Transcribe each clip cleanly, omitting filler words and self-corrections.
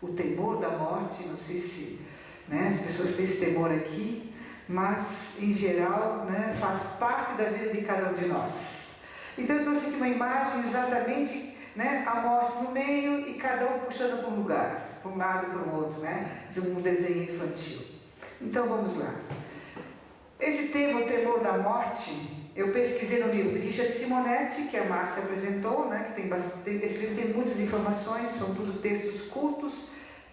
o temor da morte. Não sei se, né, as pessoas têm esse temor aqui, mas em geral, né, faz parte da vida de cada um de nós. Então eu trouxe aqui uma imagem exatamente, né, a morte no meio e cada um puxando para um lugar, para um lado e para o outro, né, de um desenho infantil. Então vamos lá. Esse tema, o temor da morte, eu pesquisei no livro de Richard Simonetti, que a Márcia apresentou, né, que esse livro tem muitas informações, são tudo textos curtos,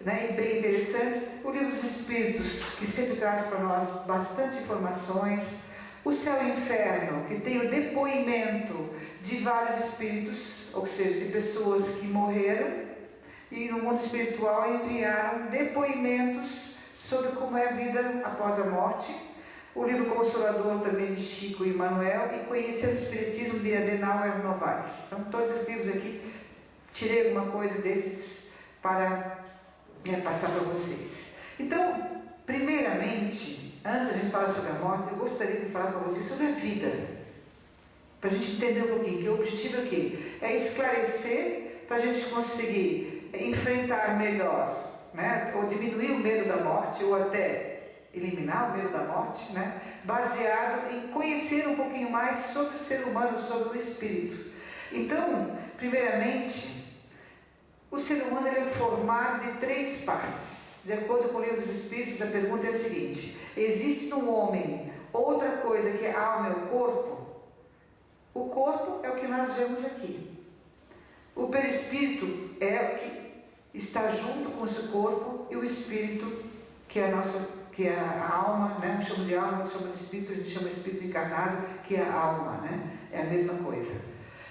né, e bem interessantes. O livro dos Espíritos, que sempre traz para nós bastante informações. O Céu e o Inferno, que tem o depoimento de vários espíritos, ou seja, de pessoas que morreram e no mundo espiritual enviaram depoimentos sobre como é a vida após a morte. O livro Consolador também de Chico e Manuel, e Conhecendo o Espiritismo de Adenauer Novaes. Então todos esses livros aqui, tirei alguma coisa desses para passar para vocês. Então, primeiramente, antes de a gente falar sobre a morte, eu gostaria de falar para vocês sobre a vida, para a gente entender um pouquinho, que o objetivo é o quê? É esclarecer para a gente conseguir enfrentar melhor, né? Ou diminuir o medo da morte, ou até eliminar o medo da morte, né? Baseado em conhecer um pouquinho mais sobre o ser humano, sobre o espírito. Então, primeiramente, o ser humano ele é formado de 3 partes. De acordo com o livro dos Espíritos, a pergunta é a seguinte: existe no homem outra coisa que a alma é o corpo? O corpo é o que nós vemos aqui. O perispírito é o que está junto com o seu corpo, e o espírito, que é a alma, né? Não chama de alma, não chama de espírito, a gente chama de espírito encarnado, que é a alma, né? É a mesma coisa.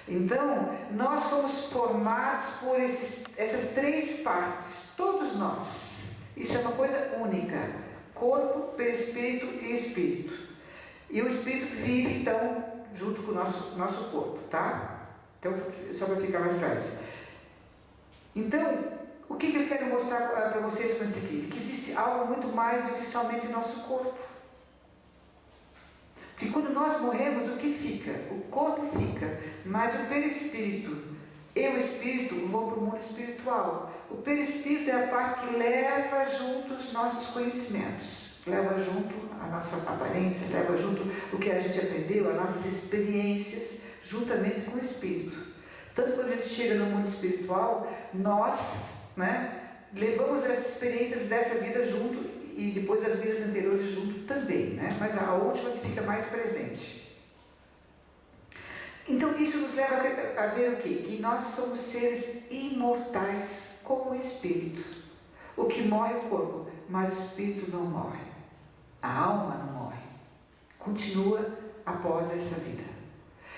Então, nós fomos formados por essas 3 partes, todos nós. Isso é uma coisa única: corpo, perispírito e espírito. E o espírito vive, então, junto com o nosso corpo, tá? Então, só para ficar mais claro. Então, o que eu quero mostrar para vocês com esse aqui? Que existe algo muito mais do que somente o nosso corpo. Porque quando nós morremos, o que fica? O corpo fica, mas o perispírito e o espírito vão para o mundo espiritual. O perispírito é a parte que leva junto os nossos conhecimentos, leva junto a nossa aparência, leva junto o que a gente aprendeu, as nossas experiências, juntamente com o espírito. Tanto quando a gente chega no mundo espiritual, nós, né, levamos essas experiências dessa vida junto, e depois as vidas anteriores junto também, né? Mas a última que fica mais presente. Então isso nos leva a ver o quê? Que nós somos seres imortais como o espírito. O que morre é o corpo, mas o espírito não morre. A alma não morre. Continua após essa vida.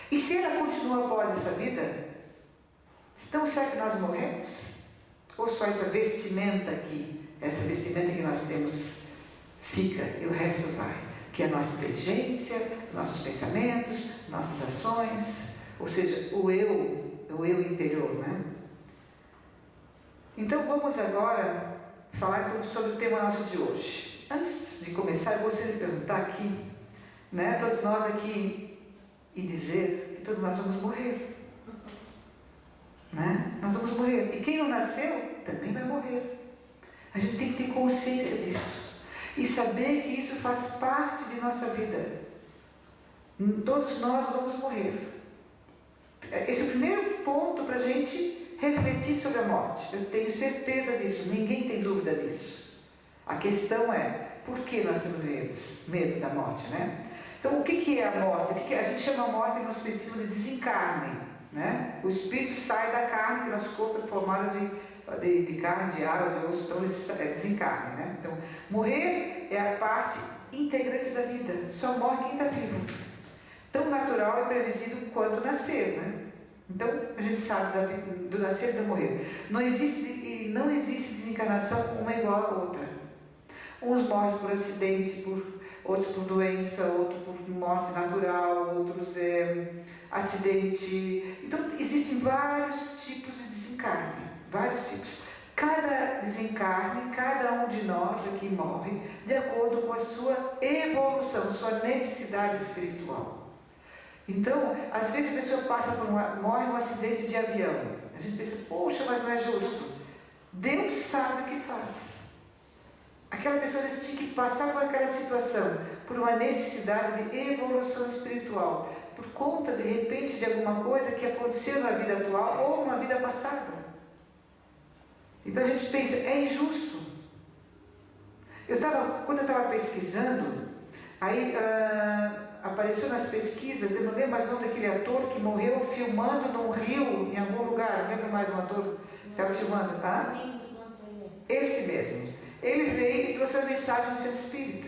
E se ela continua após essa vida, então será que nós morremos? Ou só essa vestimenta aqui, essa vestimenta que nós temos fica e o resto vai? Que é a nossa inteligência, nossos pensamentos, nossas ações, ou seja, o eu interior, né? Então vamos agora falar então sobre o tema nosso de hoje. Antes de começar, eu gostaria de perguntar aqui, né, todos nós aqui, e dizer que todos nós vamos morrer. Né? Nós vamos morrer. E quem não nasceu também vai morrer. A gente tem que ter consciência disso e saber que isso faz parte de nossa vida. Todos nós vamos morrer. Esse é o primeiro ponto para a gente refletir sobre a morte. Eu tenho certeza disso, ninguém tem dúvida disso. A questão é, por que nós temos medo da morte, né? Então, o que é a morte? A gente chama a morte no espiritismo de desencarne, né? O espírito sai da carne, que nosso corpo é formado de carne, de ar, de osso, então ele desencarne, né? Então, morrer é a parte integrante da vida. Só morre quem está vivo. Tão natural e previsível quanto nascer, né? Então, a gente sabe do nascer e do morrer. Não existe desencarnação uma igual à outra. Uns morrem por acidente, outros por doença, outros por morte natural, outros acidente. Então, existem vários tipos de desencarne, vários tipos. Cada desencarne, cada um de nós aqui morre de acordo com a sua evolução, sua necessidade espiritual. Então, às vezes a pessoa morre num acidente de avião. A gente pensa, poxa, mas não é justo. Deus sabe o que faz. Aquela pessoa tinha que passar por aquela situação, por uma necessidade de evolução espiritual, por conta, de repente, de alguma coisa que aconteceu na vida atual ou na vida passada. Então a gente pensa, é injusto. Quando eu estava pesquisando, aí apareceu nas pesquisas, eu não lembro mais o nome daquele ator que morreu filmando num rio, em algum lugar, não lembro mais um ator que estava filmando. Esse mesmo. Ele veio e trouxe a mensagem do centro espírita.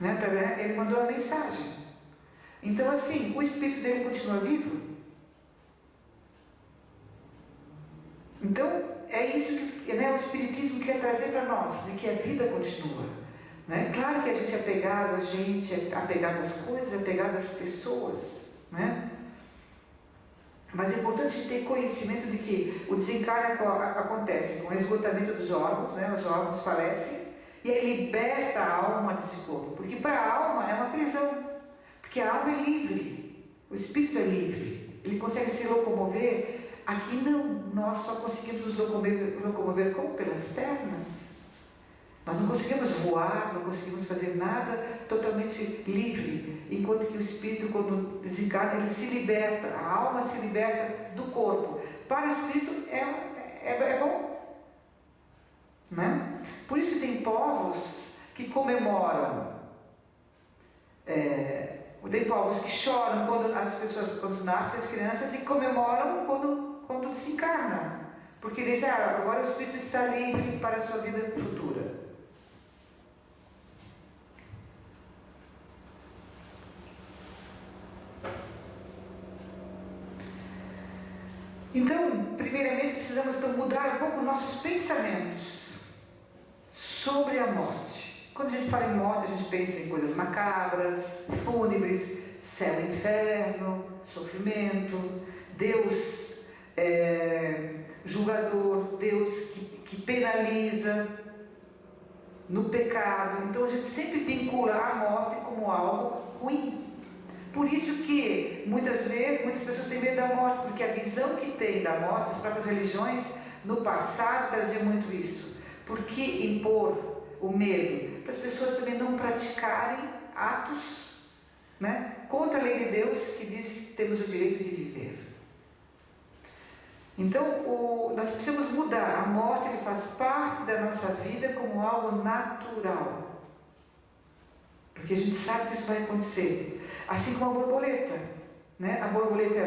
Né? Ele mandou a mensagem. Então, assim, o espírito dele continua vivo. Então, é isso que o espiritismo quer trazer para nós, de que a vida continua. Né? Claro que a gente é apegado a gente, é apegado às coisas, é apegado às pessoas. Né? Mas é importante ter conhecimento de que o desencarne acontece com o esgotamento dos órgãos, né? Os órgãos falecem, e aí liberta a alma desse corpo. Porque para a alma é uma prisão, porque a alma é livre, o espírito é livre, ele consegue se locomover. Aqui não, nós só conseguimos nos locomover como? Pelas pernas. Nós não conseguimos voar, não conseguimos fazer nada totalmente livre, enquanto que o espírito, quando desencarna, ele se liberta, a alma se liberta do corpo. Para o espírito é bom. Né? Por isso que tem povos que comemoram, tem povos que choram quando nascem as crianças, e comemoram quando desencarnam, porque dizem, agora o espírito está livre para a sua vida futura. Então, primeiramente, precisamos mudar um pouco nossos pensamentos sobre a morte. Quando a gente fala em morte, a gente pensa em coisas macabras, fúnebres, céu e inferno, sofrimento, Deus julgador, Deus que penaliza no pecado. Então a gente sempre vincula a morte como algo ruim. Por isso que muitas vezes muitas pessoas têm medo da morte, porque a visão que tem da morte, as próprias religiões no passado traziam muito isso. Por que impor o medo? Para as pessoas também não praticarem atos, né, contra a lei de Deus, que diz que temos o direito de viver. Então nós precisamos mudar. A morte, ele faz parte da nossa vida como algo natural, porque a gente sabe que isso vai acontecer. Assim como a borboleta, né? A borboleta,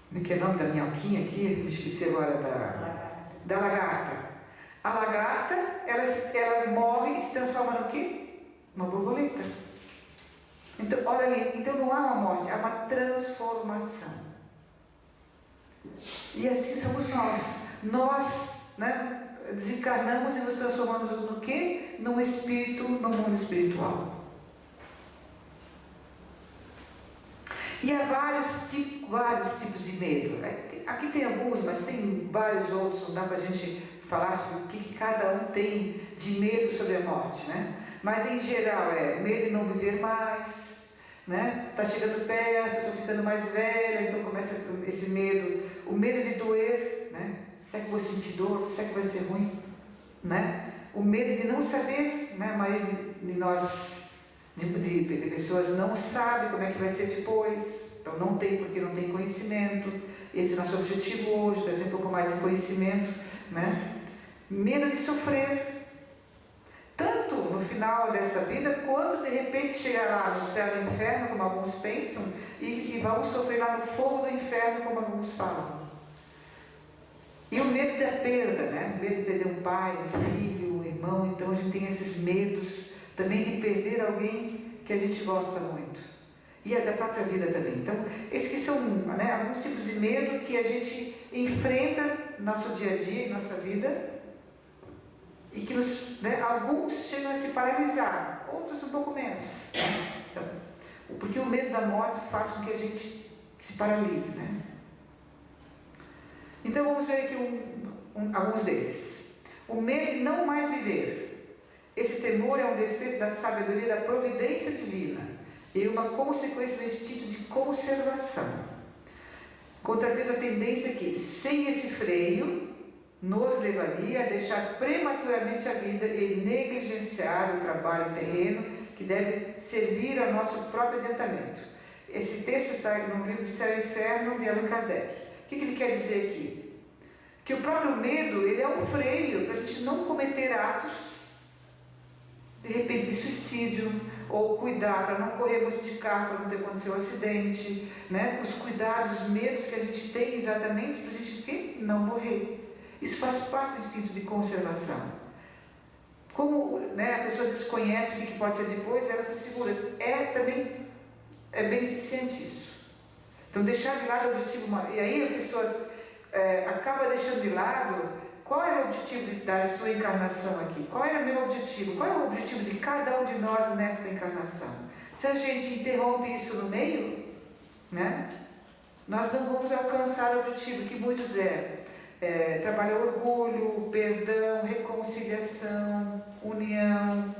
como é que é o nome da minhoquinha aqui? Me esqueci agora da lagarta. A lagarta, ela morre e se transforma no quê? Uma borboleta. Então, olha ali, então não há uma morte, há uma transformação. E assim somos nós. Nós, né, desencarnamos e nos transformamos no quê? Num espírito, no mundo espiritual. E há vários tipos de medo. Aqui tem alguns, mas tem vários outros. Não dá para a gente falar sobre o que cada um tem de medo sobre a morte, né? Mas em geral medo de não viver mais, né? Está chegando perto, estou ficando mais velha, então começa esse medo. O medo de doer, né? Será que vou sentir dor? Será que vai ser ruim? Né? O medo de não saber, né? A maioria de nós, de pessoas, não sabe como é que vai ser depois, então não tem, porque não tem conhecimento. Esse é o nosso objetivo hoje, trazer um pouco mais de conhecimento, né? Medo de sofrer, tanto no final desta vida, quanto de repente chegar lá no céu e no inferno, como alguns pensam, e vamos sofrer lá no fogo do inferno, como alguns falam. E o medo da perda, né? O medo de perder um pai, um filho, um irmão. Então a gente tem esses medos também de perder alguém que a gente gosta muito. E da própria vida também. Então, esses que são, né, alguns tipos de medo que a gente enfrenta no nosso dia a dia, em nossa vida, e que né, alguns chegam a se paralisar, outros um pouco menos. Então, porque o medo da morte faz com que a gente se paralise, né? Então vamos ver aqui alguns deles. O medo de não mais viver. Esse temor é um defeito da sabedoria da providência divina e uma consequência do instinto de conservação. Contrapeso a tendência que, sem esse freio, nos levaria a deixar prematuramente a vida e negligenciar o trabalho terreno que deve servir ao nosso próprio adiantamento. Esse texto está no livro Céu e Inferno de Allan Kardec. O que ele quer dizer aqui? Que o próprio medo, ele é um freio para a gente não cometer atos, de repente, de suicídio, ou cuidar para não correr muito de carro, para não ter acontecido um acidente, né? Os cuidados, os medos que a gente tem exatamente para a gente não morrer. Isso faz parte do instinto de conservação. Como, né, a pessoa desconhece o que pode ser depois, ela se segura. Também é beneficente isso. Então, deixar de lado o objetivo, e aí a pessoa acaba deixando de lado qual era o objetivo da sua encarnação aqui, qual era o meu objetivo, qual é o objetivo de cada um de nós nesta encarnação. Se a gente interrompe isso no meio, né, nós não vamos alcançar o objetivo que muitos trabalhar orgulho, perdão, reconciliação, união,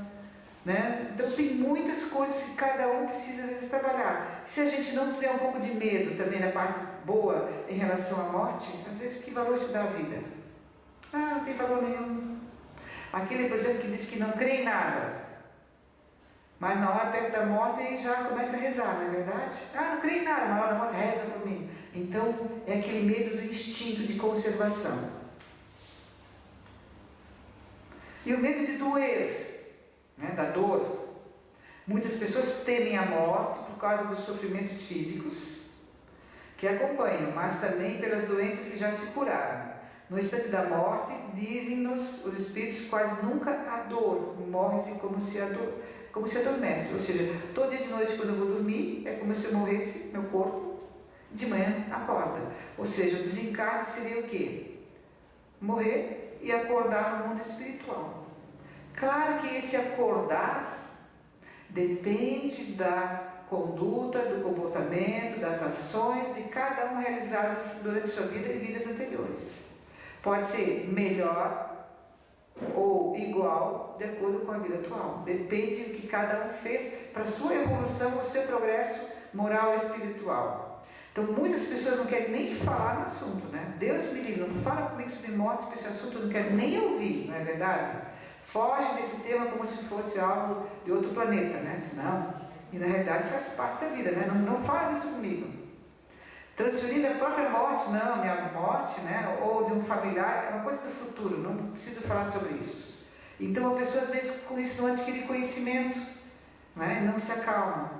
né? Então tem muitas coisas que cada um precisa às vezes trabalhar. Se a gente não tiver um pouco de medo também na parte boa em relação à morte, às vezes que valor se dá à vida? Não tem valor nenhum. Aquele, por exemplo, que diz que não crê em nada, mas na hora perto da morte ele já começa a rezar, não é verdade? Não crê em nada, mas na hora da morte reza por mim. Então é aquele medo do instinto de conservação. E o medo de doer, né, da dor. Muitas pessoas temem a morte por causa dos sofrimentos físicos que acompanham, mas também pelas doenças que já se curaram. No instante da morte, dizem-nos os espíritos, quase nunca há dor, morre-se como se adormece. Ou seja, todo dia de noite quando eu vou dormir, é como se eu morresse, meu corpo, de manhã acorda. Ou seja, o desencarne seria o quê? Morrer e acordar no mundo espiritual. Claro que esse acordar depende da conduta, do comportamento, das ações de cada um realizadas durante sua vida e vidas anteriores. Pode ser melhor ou igual de acordo com a vida atual. Depende do que cada um fez para a sua evolução, o seu progresso moral e espiritual. Então muitas pessoas não querem nem falar no assunto, né? Deus me livre, não fala comigo sobre morte, sobre esse assunto, eu não quero nem ouvir, não é verdade? Foge desse tema como se fosse algo de outro planeta, né? Não, e na realidade faz parte da vida, né? Não fala isso comigo. Transferir a própria morte, não, minha morte, né? Ou de um familiar, é uma coisa do futuro, não preciso falar sobre isso. Então a pessoa às vezes com isso não adquire conhecimento, né? Não se acalma.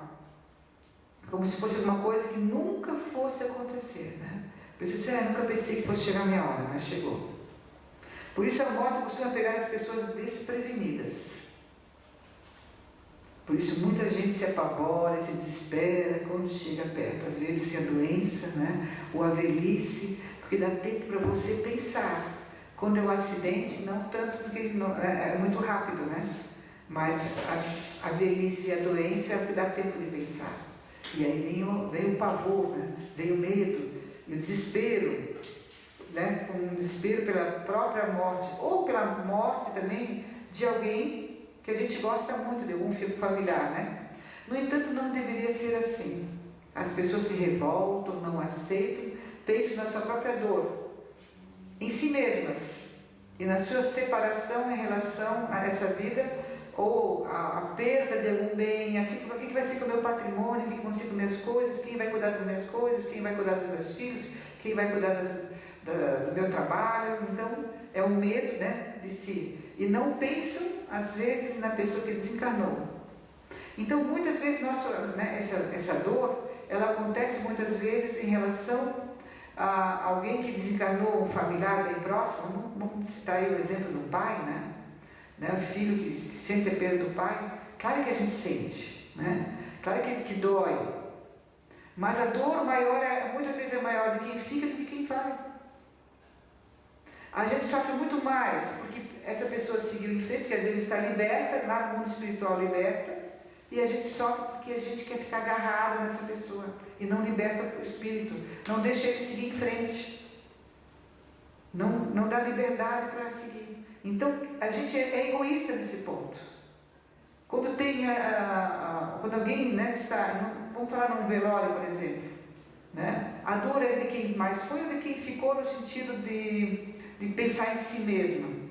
Como se fosse alguma coisa que nunca fosse acontecer, né? Nunca pensei que fosse chegar a minha hora, mas chegou. Por isso a morte costuma pegar as pessoas desprevenidas. Por isso muita gente se apavora, se desespera quando chega perto. Às vezes se a doença, né? Ou a velhice, porque dá tempo para você pensar. Quando é um acidente, não tanto porque não, é muito rápido, né? Mas a velhice e a doença é o que dá tempo de pensar. E aí vem o pavor, né? Vem o medo e o desespero, né? Um desespero pela própria morte ou pela morte também de alguém que a gente gosta muito, de algum familiar, né? No entanto, não deveria ser assim. As pessoas se revoltam, não aceitam, pensam na sua própria dor, em si mesmas e na sua separação em relação a essa vida ou a perda de algum bem, o que vai ser com o meu patrimônio, o que vão ser com minhas coisas, quem vai cuidar das minhas coisas, quem vai cuidar dos meus filhos, quem vai cuidar do meu trabalho. Então é o medo, né, de si, e não pensam às vezes na pessoa que desencarnou. Então muitas vezes essa dor, ela acontece muitas vezes em relação a alguém que desencarnou, um familiar bem próximo. Vamos citar aí o exemplo do pai, né? O filho que sente a perda do pai. Claro que a gente sente, né? Claro que dói, mas a dor maior muitas vezes é maior de quem fica do que quem vai. A gente sofre muito mais porque essa pessoa seguiu em frente, porque às vezes está liberta, lá no mundo espiritual liberta, e a gente sofre porque a gente quer ficar agarrado nessa pessoa e não liberta o espírito, não deixa ele seguir em frente, não dá liberdade para seguir. Então a gente é egoísta nesse ponto. Quando quando alguém, né, está, vamos falar num velório, por exemplo, né? A dor é de quem mais foi ou de quem ficou no sentido de pensar em si mesmo,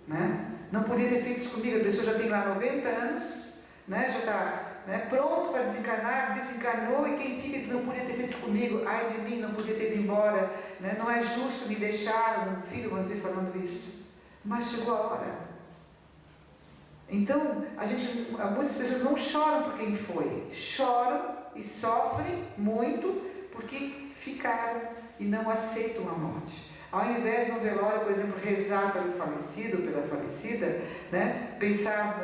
né? Não podia ter feito isso comigo, a pessoa já tem lá 90 anos, né? Já está, né, pronto para desencarnar, desencarnou, e quem fica diz, não podia ter feito comigo, ai de mim, não podia ter ido embora, né? Não é justo me deixar, um filho, vamos dizer, falando isso. Mas chegou a hora. Então, muitas pessoas não choram por quem foi, choram e sofrem muito porque ficaram e não aceitam a morte. Ao invés no velório, por exemplo, rezar pelo falecido, pela falecida, né? Pensar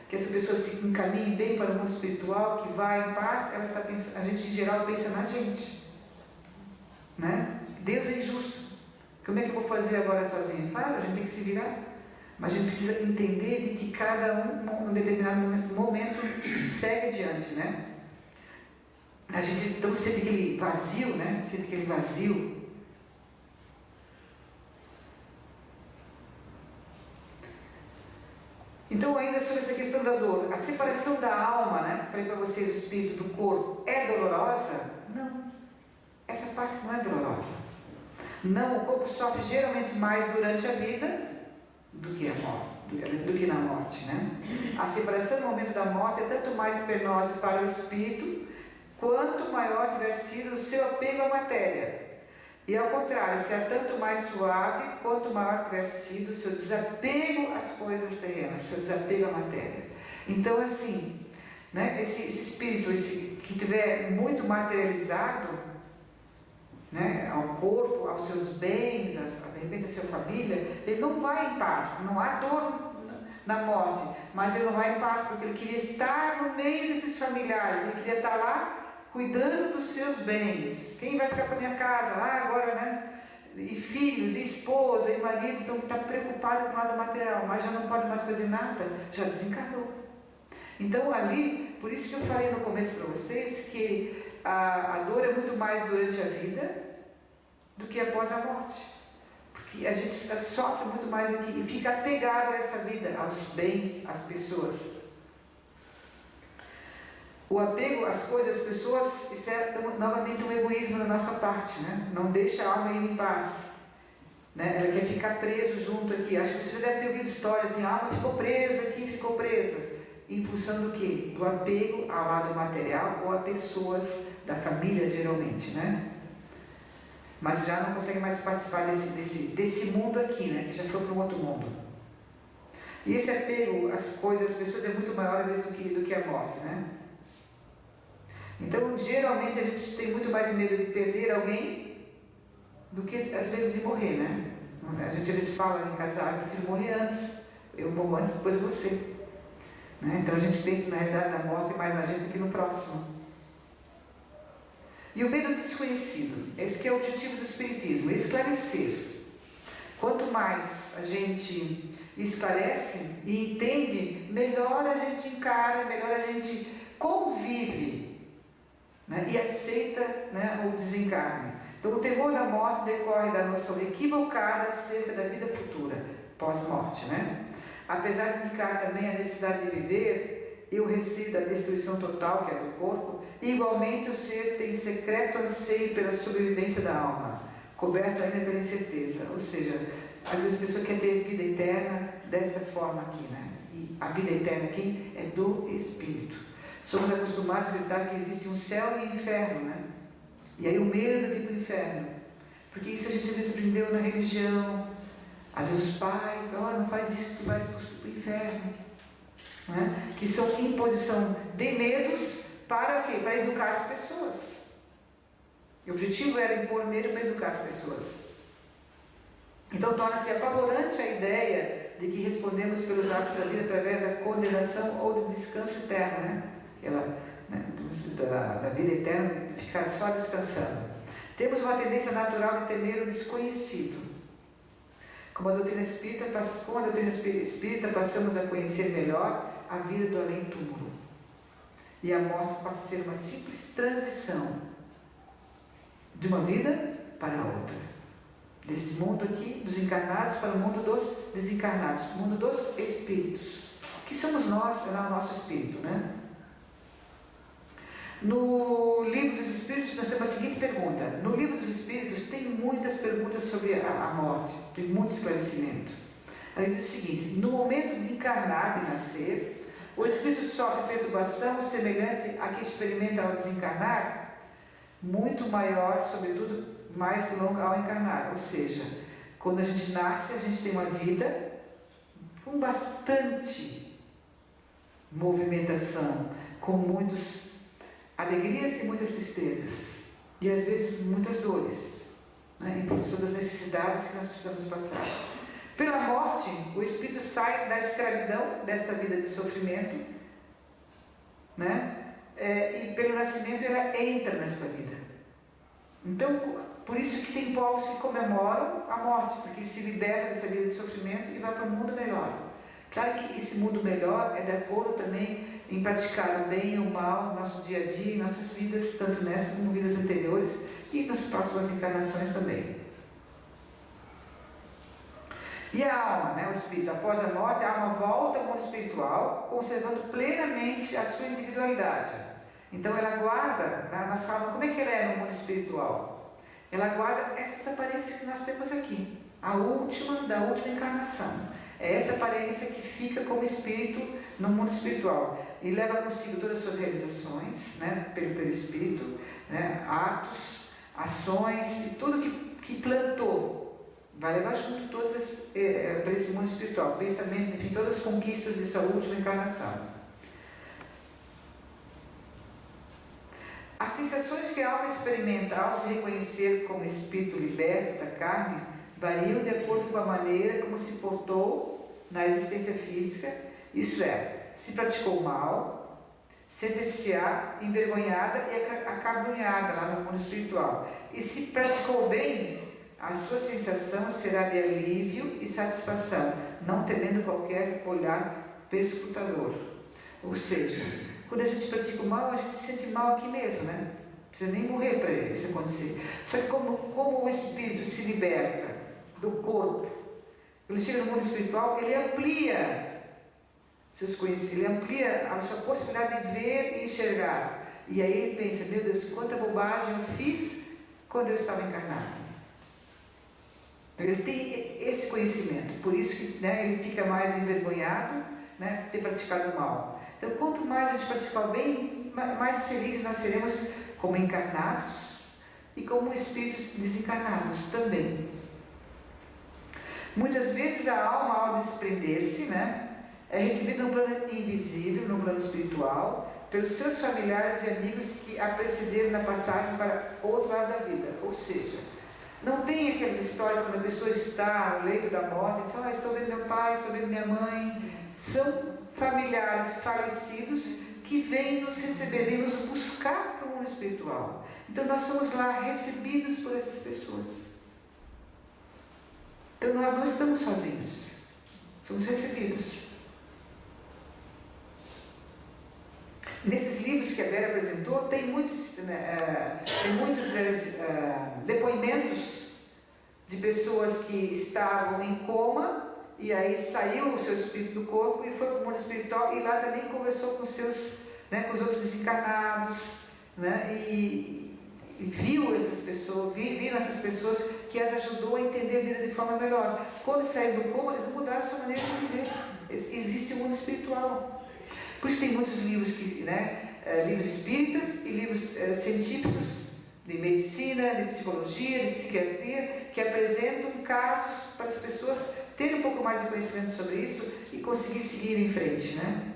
que essa pessoa se encaminhe bem para o mundo espiritual, que vai em paz, ela está pensando, a gente em geral pensa na gente, né? Deus é injusto. Como é que eu vou fazer agora sozinho? Claro, a gente tem que se virar. Mas a gente precisa entender de que cada um, em determinado momento, segue adiante, né? A gente então sente aquele vazio, né? Sente aquele vazio. Então, ainda sobre essa questão da dor, a separação da alma, né? Falei para vocês, o espírito do corpo, é dolorosa? Não. Essa parte não é dolorosa. Não, o corpo sofre geralmente mais durante a vida do que a morte, do que na morte, né? A separação no momento da morte é tanto mais penosa para o espírito, quanto maior tiver sido o seu apego à matéria. E ao contrário, será tanto mais suave, quanto maior tiver sido o seu desapego às coisas terrenas, seu desapego à matéria. Então, assim, né, esse espírito que tiver muito materializado, né, ao corpo, aos seus bens, de repente a sua família, ele não vai em paz, não há dor na morte, mas ele não vai em paz porque ele queria estar no meio desses familiares, ele queria estar lá cuidando dos seus bens. Quem vai ficar com a minha casa? Agora, né? E filhos, e esposa, e marido, então está preocupado com nada material, mas já não pode mais fazer nada, já desencarnou. Então ali, por isso que eu falei no começo para vocês que a dor é muito mais durante a vida do que após a morte, porque a gente sofre muito mais aqui e fica apegado a essa vida, aos bens, às pessoas. O apego às coisas, às pessoas, isso é novamente um egoísmo da nossa parte, né? Não deixa a alma ir em paz, né? Ela quer ficar preso junto aqui. Acho que você já deve ter ouvido histórias assim, a alma ficou presa aqui, ficou presa. Em função do quê? Do apego ao lado material ou a pessoas da família, geralmente, né? Mas já não consegue mais participar desse mundo aqui, né? Que já foi para um outro mundo. E esse apego às coisas, às pessoas é muito maior às vezes do que a morte, né? Então, geralmente a gente tem muito mais medo de perder alguém do que às vezes de morrer, né? A gente às vezes fala em casar, eu prefiro morrer antes, eu morro antes, depois você. Né? Então a gente pensa na realidade da morte mais na gente do que no próximo. E o medo do desconhecido, esse que é o objetivo do Espiritismo, é esclarecer. Quanto mais a gente esclarece e entende, melhor a gente encara, melhor a gente convive, né? E aceita, né, o desencarne. Então o temor da morte decorre da noção equivocada acerca da vida futura, pós-morte, né? Apesar de indicar também a necessidade de viver e o receio da destruição total, que é do corpo, igualmente o ser tem secreto anseio pela sobrevivência da alma, coberto ainda pela incerteza. Ou seja, às vezes a pessoa quer ter vida eterna desta forma aqui, né? E a vida eterna aqui é do Espírito. Somos acostumados a acreditar que existe um céu e um inferno, né? E aí o medo de ir para o inferno, porque isso a gente às vezes aprendeu na religião. Às vezes os pais, não faz isso que tu vais para o inferno, né? Que são imposição de medos para o quê? Para educar as pessoas. E o objetivo era impor medo para educar as pessoas. Então torna-se apavorante a ideia de que respondemos pelos atos da vida através da condenação ou do descanso eterno, né? Da vida eterna, ficar só descansando. Temos uma tendência natural de temer o desconhecido. Com a doutrina espírita, passamos a conhecer melhor a vida do além-túmulo. E a morte passa a ser uma simples transição de uma vida para a outra. Deste mundo aqui, dos encarnados, para o mundo dos desencarnados, o mundo dos espíritos. Que somos nós, é o nosso espírito, né? No Livro dos Espíritos, nós temos a seguinte pergunta. No Livro dos Espíritos tem muitas perguntas sobre a morte, tem muito esclarecimento. Ele diz o seguinte: no momento de encarnar, de nascer, o espírito sofre perturbação semelhante à que experimenta ao desencarnar, muito maior, sobretudo, mais longa ao encarnar. Ou seja, quando a gente nasce, a gente tem uma vida com bastante movimentação, com muitas alegrias e muitas tristezas, e às vezes muitas dores, né, em função das necessidades que nós precisamos passar. Pela morte, o espírito sai da escravidão desta vida de sofrimento, né, e pelo nascimento ela entra nesta vida. Então, por isso que tem povos que comemoram a morte, porque se liberta dessa vida de sofrimento e vai para um mundo melhor. Claro que esse mundo melhor é de acordo também em praticar o bem e o mal no nosso dia a dia, em nossas vidas, tanto nessa como vidas anteriores e nas próximas encarnações também. E a alma, né, o espírito, após a morte, a alma volta ao mundo espiritual, conservando plenamente a sua individualidade. Então ela guarda, nós falamos como é que ela é no mundo espiritual. Ela guarda essas aparências que nós temos aqui, a última da última encarnação. É essa aparência que fica como espírito no mundo espiritual. E leva consigo todas as suas realizações, né, pelo espírito, né, atos, ações e tudo que plantou. Vai levar junto todas para esse mundo espiritual, pensamentos, enfim, todas as conquistas dessa última encarnação. As sensações que a alma experimenta ao se reconhecer como espírito liberto da carne variam de acordo com a maneira como se portou na existência física, isso é, se praticou mal, sentir-se-á envergonhada e acabrunhada lá no mundo espiritual. E se praticou bem, a sua sensação será de alívio e satisfação, não temendo qualquer olhar perscrutador. Ou seja, quando a gente pratica o mal, a gente se sente mal aqui mesmo, né? Não precisa nem morrer para isso acontecer. Só que como o espírito se liberta do corpo, ele chega no mundo espiritual, ele amplia seus conhecimentos, ele amplia a sua possibilidade de ver e enxergar. E aí ele pensa, meu Deus, quanta bobagem eu fiz quando eu estava encarnado. Então ele tem esse conhecimento, por isso que, né, ele fica mais envergonhado, né, por ter praticado o mal. Então quanto mais a gente praticar o bem, mais felizes nós seremos como encarnados e como espíritos desencarnados também. Muitas vezes a alma, ao desprender-se, né, é recebida no plano invisível, no plano espiritual, pelos seus familiares e amigos que a precederam na passagem para outro lado da vida. Ou seja, não tem aquelas histórias quando a pessoa está no leito da morte e diz, estou vendo meu pai, estou vendo minha mãe. São familiares falecidos que vêm nos receber, vêm nos buscar para o mundo espiritual. Então nós somos lá recebidos por essas pessoas. Então nós não estamos sozinhos, somos recebidos. Nesses livros que a Vera apresentou, tem muitos depoimentos de pessoas que estavam em coma e aí saiu o seu espírito do corpo e foi para o mundo espiritual e lá também conversou com seus, né, com os outros desencarnados, né, e viu essas pessoas, viram essas pessoas que as ajudou a entender a vida de forma melhor. Quando saíram do coma, eles mudaram a sua maneira de viver. Existe o mundo espiritual. Por isso tem muitos livros, livros espíritas e livros científicos de medicina, de psicologia, de psiquiatria, que apresentam casos para as pessoas terem um pouco mais de conhecimento sobre isso e conseguir seguir em frente, né?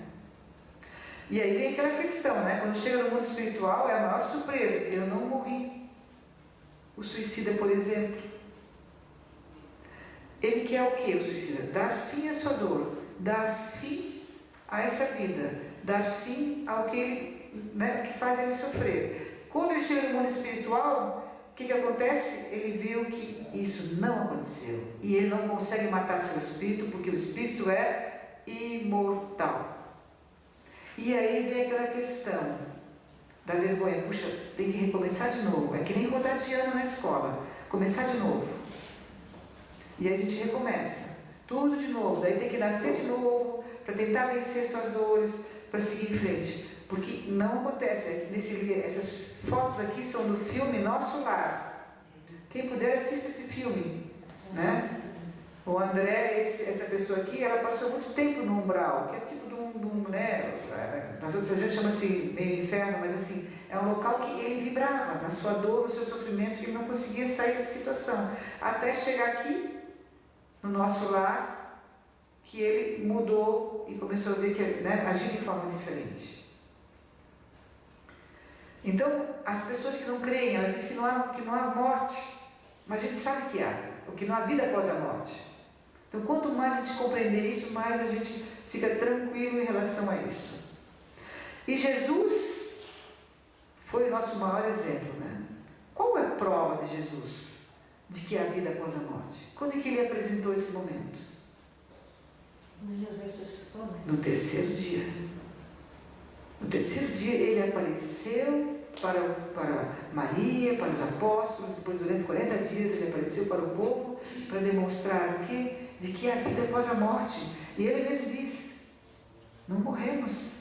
E aí vem aquela questão, né? Quando chega no mundo espiritual é a maior surpresa, eu não morri. O suicida, por exemplo, ele quer o que, o suicida? Dar fim à sua dor, dar fim a essa vida, dar fim ao que ele, né, que faz ele sofrer. Quando ele chega no mundo espiritual, o que acontece? Ele viu que isso não aconteceu e ele não consegue matar seu espírito, porque o espírito é imortal. E aí vem aquela questão da vergonha, puxa, tem que recomeçar de novo, é que nem rodar de ano na escola, começar de novo. E a gente recomeça, tudo de novo, daí tem que nascer de novo, para tentar vencer suas dores, para seguir em frente. Porque não acontece. Essas fotos aqui são do filme Nosso Lar. Quem puder, assista esse filme, né? O André, essa pessoa aqui, ela passou muito tempo no umbral, que é tipo de um né? Nas outras regiões chama-se meio inferno, mas assim, é um local que ele vibrava na sua dor, no seu sofrimento, que ele não conseguia sair dessa situação. Até chegar aqui, no Nosso Lar, que ele mudou e começou a ver que, né, agir de forma diferente. Então, as pessoas que não creem, elas dizem que não há morte, mas a gente sabe que há, porque não há vida após a morte. Então, quanto mais a gente compreender isso, mais a gente fica tranquilo em relação a isso. E Jesus foi o nosso maior exemplo, né? Qual é a prova de Jesus de que há vida após a morte? Quando é que ele apresentou esse momento? Ele ressuscitou, né? No terceiro dia. No terceiro dia ele apareceu para Maria, para os apóstolos, depois durante 40 dias ele apareceu para o povo, para demonstrar o quê? De que há vida após a morte. E ele mesmo diz, não morremos.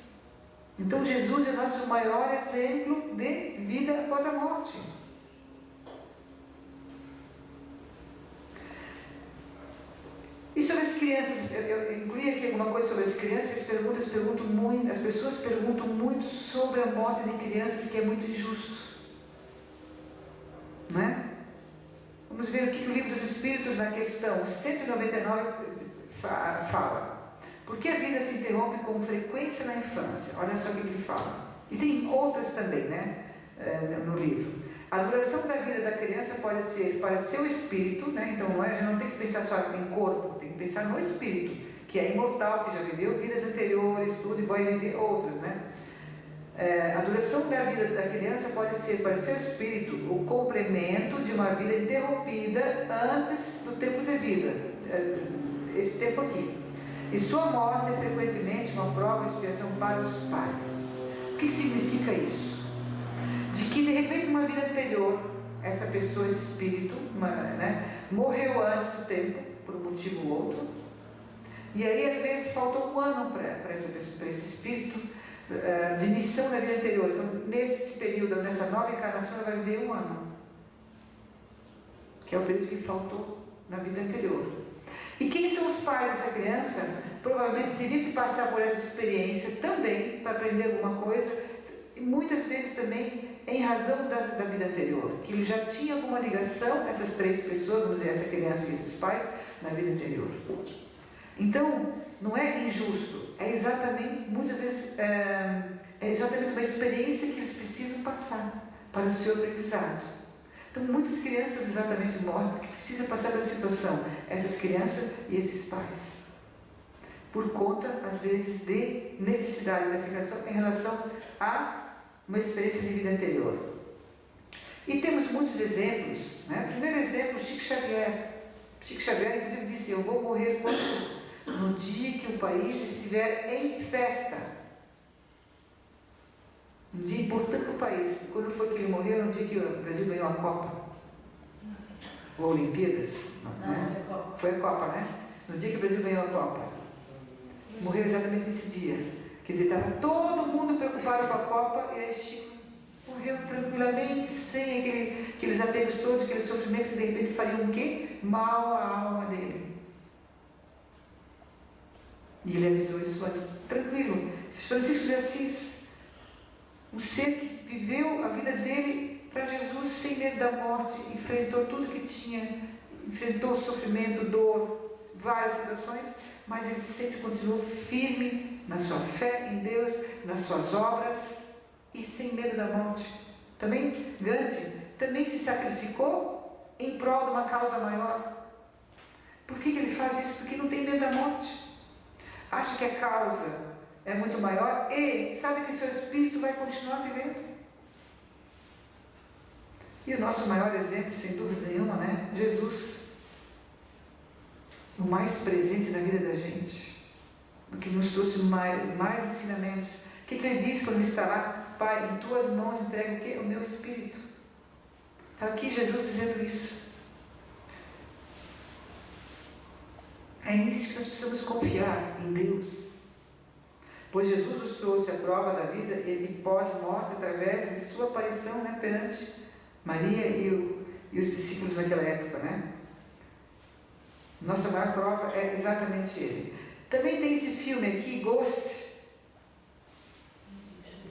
Então Jesus é o nosso maior exemplo de vida após a morte. E sobre as crianças, eu incluí aqui alguma coisa sobre as crianças, que as pessoas perguntam muito sobre a morte de crianças, que é muito injusto. Né? Vamos ver o que o Livro dos Espíritos, na questão 199, fala. Por que a vida se interrompe com frequência na infância? Olha só o que ele fala. E tem outras também, né? No livro. A duração da vida da criança pode ser para seu espírito, né? Então a gente não tem que pensar só em corpo, tem que pensar no espírito, que é imortal, que já viveu vidas anteriores, tudo, e vai viver outras, né? A duração da vida da criança pode ser para seu espírito o complemento de uma vida interrompida antes do tempo de vida, esse tempo aqui. E sua morte é frequentemente uma prova e expiação para os pais. O que significa isso? De que de repente numa vida anterior, essa pessoa, esse espírito, né, morreu antes do tempo, por um motivo ou outro, e aí às vezes faltou um ano para esse espírito de missão na vida anterior. Então nesse período, nessa nova encarnação, ela vai viver um ano, que é o período que faltou na vida anterior. E quem são os pais dessa criança? Provavelmente teriam que passar por essa experiência também para aprender alguma coisa, e muitas vezes também em razão da vida anterior, que ele já tinha alguma ligação, essas três pessoas, vamos dizer, essa criança e esses pais, na vida anterior. Então, não é injusto, é exatamente, muitas vezes, é exatamente uma experiência que eles precisam passar para o seu aprendizado. Então, muitas crianças exatamente morrem porque precisam passar pela situação, essas crianças e esses pais, por conta, às vezes, de necessidade dessa ligação em relação a uma experiência de vida anterior. E temos muitos exemplos, né? Primeiro exemplo, Chico Xavier. Chico Xavier, inclusive, disse: eu vou morrer no dia que o país estiver em festa. Um dia importante para o país. Quando foi que ele morreu? No dia que o Brasil ganhou a Copa. Ou Olimpíadas? Não, né? foi Foi a Copa, né? No dia que o Brasil ganhou a Copa. Morreu exatamente nesse dia. Quer dizer, estava todo mundo preocupado com a Copa, e aí Chico morreu tranquilamente, sem aqueles apegos todos, aquele sofrimento que de repente fariam o quê? Mal à alma dele. E ele avisou isso antes, tranquilo. Francisco de Assis, um ser que viveu a vida dele para Jesus sem medo da morte, enfrentou tudo que tinha, enfrentou sofrimento, dor, várias situações, mas ele sempre continuou firme na sua fé em Deus, nas suas obras e sem medo da morte. Também Gandhi também se sacrificou em prol de uma causa maior. Por que ele faz isso? Porque não tem medo da morte. Acha que a causa é muito maior e sabe que seu espírito vai continuar vivendo. E o nosso maior exemplo, sem dúvida nenhuma, né? Jesus. O mais presente na vida da gente, o que nos trouxe mais ensinamentos. O que ele diz quando ele está lá? Pai, em tuas mãos entrego o quê? O meu espírito. Está aqui Jesus dizendo isso. É nisso que nós precisamos confiar, em Deus. pois Jesus nos trouxe a prova da vida e pós-morte através de sua aparição, né, perante Maria e os discípulos naquela época, né? Nossa maior prova é exatamente ele. Também tem esse filme aqui, Ghost,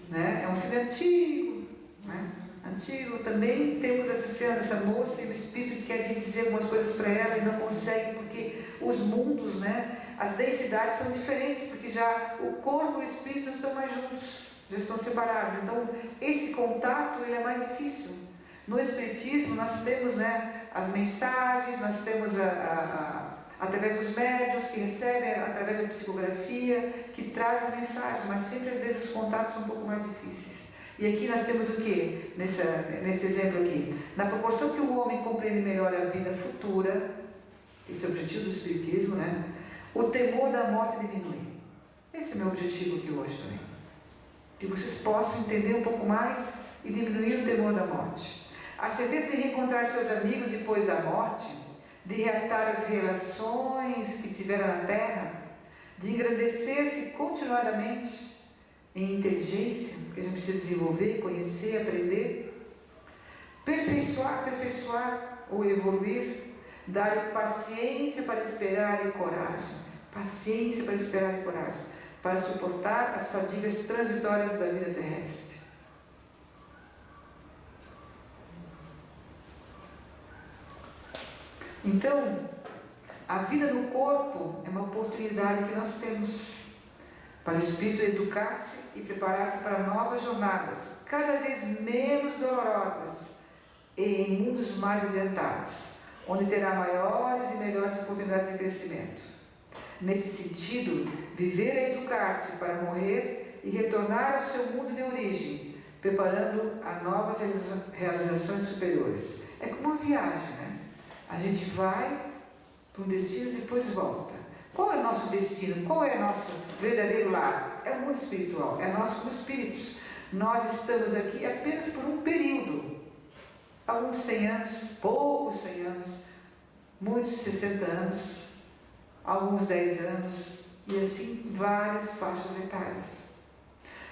né? É um filme antigo, né? Antigo. Também temos essa cena, essa moça e o espírito que quer vir dizer algumas coisas para ela e não consegue, porque os mundos, né? As densidades são diferentes, porque já o corpo e o espírito não estão mais juntos, já estão separados. Então esse contato ele é mais difícil. No Espiritismo nós temos, né, as mensagens, nós temos através dos médiuns que recebem, através da psicografia, que traz as mensagens, mas sempre às vezes os contatos são um pouco mais difíceis. E aqui nós temos o que? Nesse exemplo aqui, na proporção que o homem compreende melhor a vida futura, esse é o objetivo do Espiritismo, né? O temor da morte diminui. Esse é o meu objetivo aqui hoje também. Que vocês possam entender um pouco mais e diminuir o temor da morte. A certeza de reencontrar seus amigos depois da morte, de reatar as relações que tiveram na Terra, de engrandecer-se continuadamente em inteligência, que a gente precisa desenvolver, conhecer, aprender, aperfeiçoar ou evoluir, dar paciência para esperar e coragem. Paciência para esperar e coragem, para suportar as fadigas transitórias da vida terrestre. Então, a vida no corpo é uma oportunidade que nós temos para o espírito educar-se e preparar-se para novas jornadas, cada vez menos dolorosas e em mundos mais adiantados, onde terá maiores e melhores oportunidades de crescimento. Nesse sentido, viver é educar-se para morrer e retornar ao seu mundo de origem, preparando a novas realizações superiores. É como uma viagem, né? A gente vai para um destino e depois volta. Qual é o nosso destino? Qual é o nosso verdadeiro lar? É o mundo espiritual, é nós como espíritos. Nós estamos aqui apenas por um período, alguns 100 anos, poucos 100 anos, muitos 60 anos, alguns 10 anos, e assim várias faixas etárias.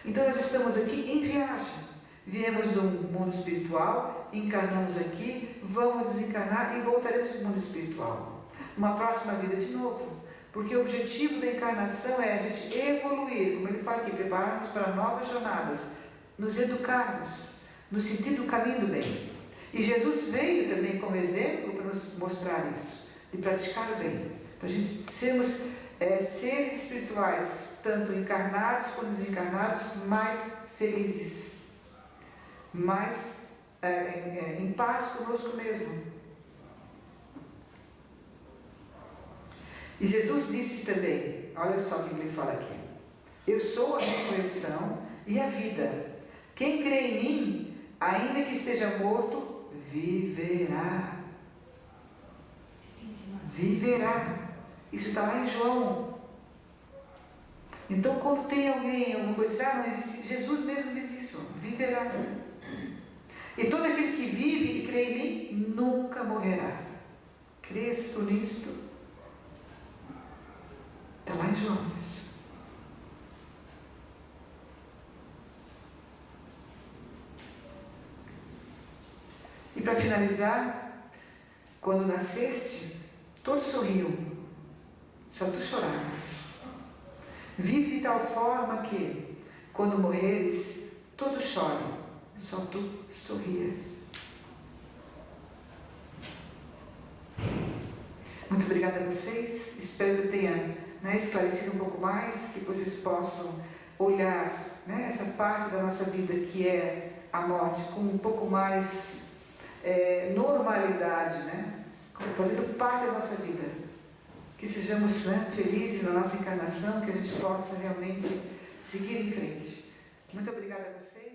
Então nós estamos aqui em viagem. Viemos do mundo espiritual, encarnamos aqui, vamos desencarnar e voltaremos para o mundo espiritual. Uma próxima vida de novo. Porque o objetivo da encarnação é a gente evoluir, como ele fala aqui, prepararmos para novas jornadas, nos educarmos, no sentido do caminho do bem. E Jesus veio também como exemplo para nos mostrar isso, de praticar o bem, para a gente sermos seres espirituais, tanto encarnados como desencarnados, mais felizes, mais em paz conosco mesmo. E Jesus disse também, olha só o que ele fala aqui: eu sou a ressurreição e a vida. Quem crê em mim, ainda que esteja morto, viverá. Viverá. Isso está lá em João. Então, quando tem alguém, alguma coisa, não existe, Jesus mesmo diz isso: viverá. E todo aquele que vive e crê em mim, nunca morrerá. Crês tu nisto? Está lá em João isso. E para finalizar, quando nasceste, todos sorriam, só tu choravas. Vive de tal forma que, quando morreres, todos chorem, só tu sorrias. Muito obrigada a vocês, espero que eu tenha esclarecido um pouco mais, que vocês possam olhar, né, essa parte da nossa vida que é a morte com um pouco mais normalidade, né, fazendo parte da nossa vida, que sejamos, né, felizes na nossa encarnação, que a gente possa realmente seguir em frente. Muito obrigada a vocês.